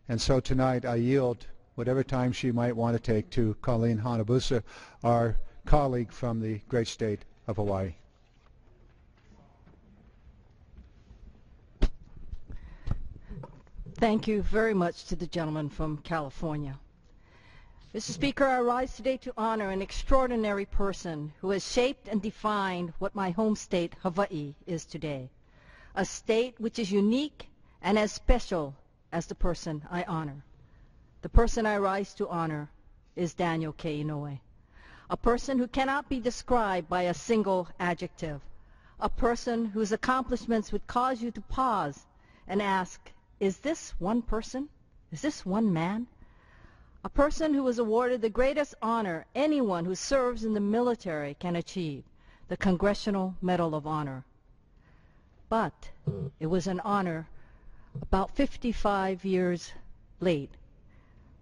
And so tonight I yield whatever time she might want to take to Colleen Hanabusa, our colleague from the great state of Hawaii. Thank you very much to the gentleman from California. Mr. Speaker, I rise today to honor an extraordinary person who has shaped and defined what my home state, Hawaii, is today. A state which is unique and as special as the person I honor. The person I rise to honor is Daniel K. Inouye, a person who cannot be described by a single adjective, a person whose accomplishments would cause you to pause and ask, is this one person? Is this one man? A person who was awarded the greatest honor anyone who serves in the military can achieve, the Congressional Medal of Honor. But it was an honor about 55 years late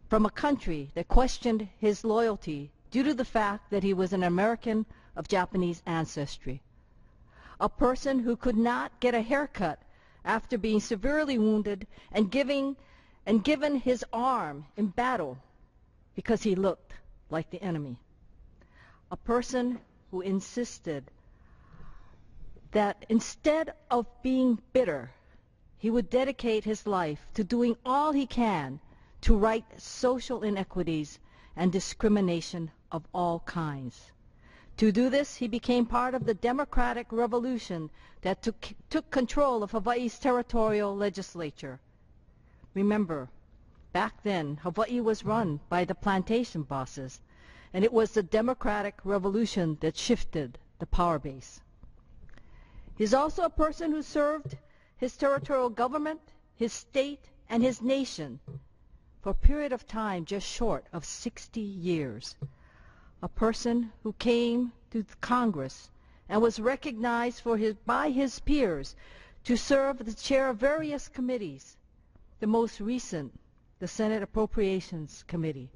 from a country that questioned his loyalty due to the fact that he was an American of Japanese ancestry. A person who could not get a haircut after being severely wounded and given his arm in battle because he looked like the enemy. A person who insisted that instead of being bitter, he would dedicate his life to doing all he can to right social inequities and discrimination of all kinds. To do this, he became part of the democratic revolution that took control of Hawaii's territorial legislature. Remember, back then, Hawaii was run by the plantation bosses, and it was the democratic revolution that shifted the power base. He's also a person who served his territorial government, his state, and his nation for a period of time just short of 60 years. A person who came to Congress and was recognized by his peers to serve the chair of various committees, the most recent, the Senate Appropriations Committee,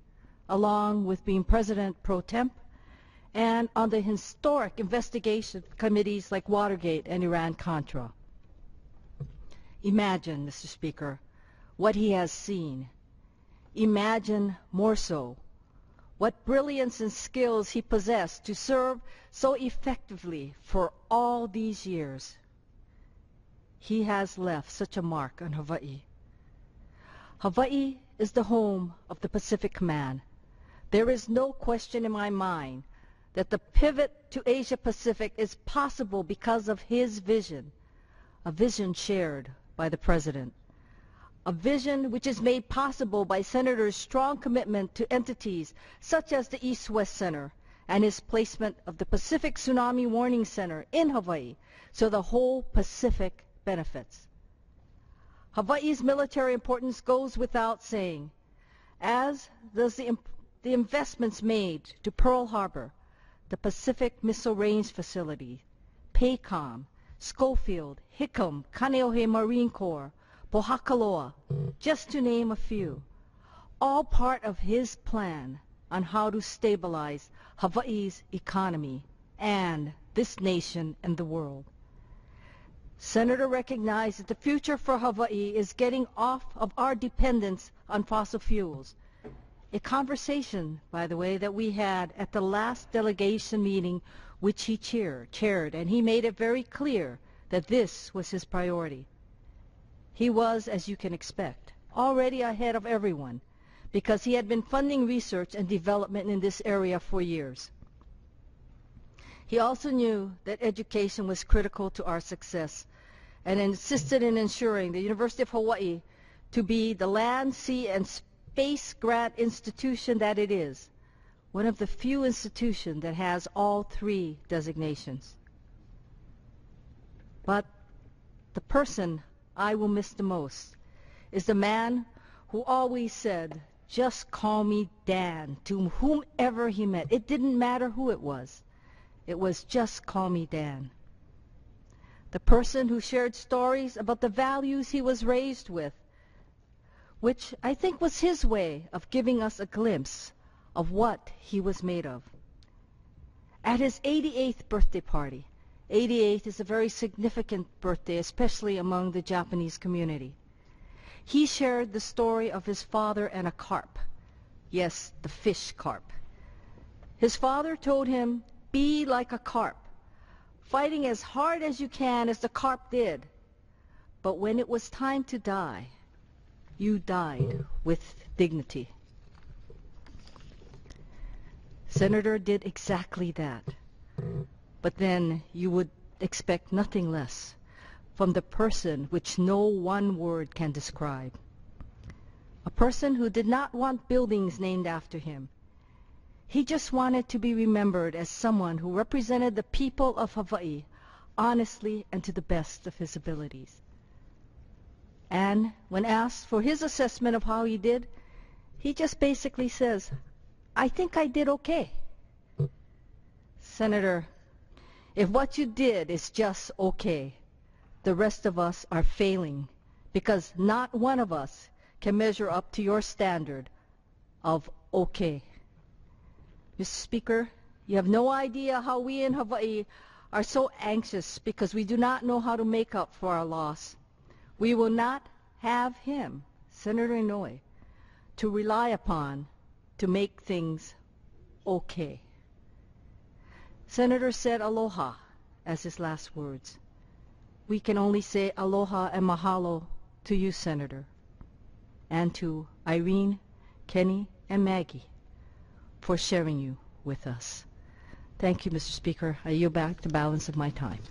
along with being President pro temp, and on the historic investigation committees like Watergate and Iran-Contra. Imagine, Mr. Speaker, what he has seen. Imagine more so what brilliance and skills he possessed to serve so effectively for all these years. He has left such a mark on Hawaii. Hawaii is the home of the Pacific Command. There is no question in my mind that the pivot to Asia Pacific is possible because of his vision, a vision shared by the President, a vision which is made possible by Senator's strong commitment to entities such as the East-West Center and his placement of the Pacific Tsunami Warning Center in Hawaii so the whole Pacific benefits. Hawaii's military importance goes without saying, as does the investments made to Pearl Harbor, the Pacific Missile Range Facility, PACOM, Schofield, Hickam, Kaneohe Marine Corps, Pohakaloa, just to name a few, all part of his plan on how to stabilize Hawaii's economy and this nation and the world. Senator recognized that the future for Hawaii is getting off of our dependence on fossil fuels. A conversation, by the way, that we had at the last delegation meeting which he chaired, and he made it very clear that this was his priority. He was, as you can expect, already ahead of everyone because he had been funding research and development in this area for years. He also knew that education was critical to our success and insisted in ensuring the University of Hawaii to be the land, sea, and space grant institution that it is, one of the few institutions that has all three designations. But the person I will miss the most is the man who always said, "Just call me Dan," to whomever he met. It didn't matter who it was. It was "just call me Dan." The person who shared stories about the values he was raised with, which I think was his way of giving us a glimpse of what he was made of. At his 88th birthday party, 88 is a very significant birthday, especially among the Japanese community, He shared the story of his father and a carp. Yes, the fish carp. His father told him, "Be like a carp, fighting as hard as you can as the carp did. But when it was time to die, you died with dignity." Senator did exactly that. But then you would expect nothing less from the person which no one word can describe. A person who did not want buildings named after him. He just wanted to be remembered as someone who represented the people of Hawaii honestly and to the best of his abilities. And when asked for his assessment of how he did, he just basically says, "I think I did okay." Senator, if what you did is just okay, the rest of us are failing, because not one of us can measure up to your standard of okay. Mr. Speaker, you have no idea how we in Hawaii are so anxious because we do not know how to make up for our loss. We will not have him, Senator Inouye, to rely upon to make things okay. Senator said aloha as his last words. We can only say aloha and mahalo to you, Senator, and to Irene, Kenny, and Maggie for sharing you with us. Thank you, Mr. Speaker. I yield back the balance of my time.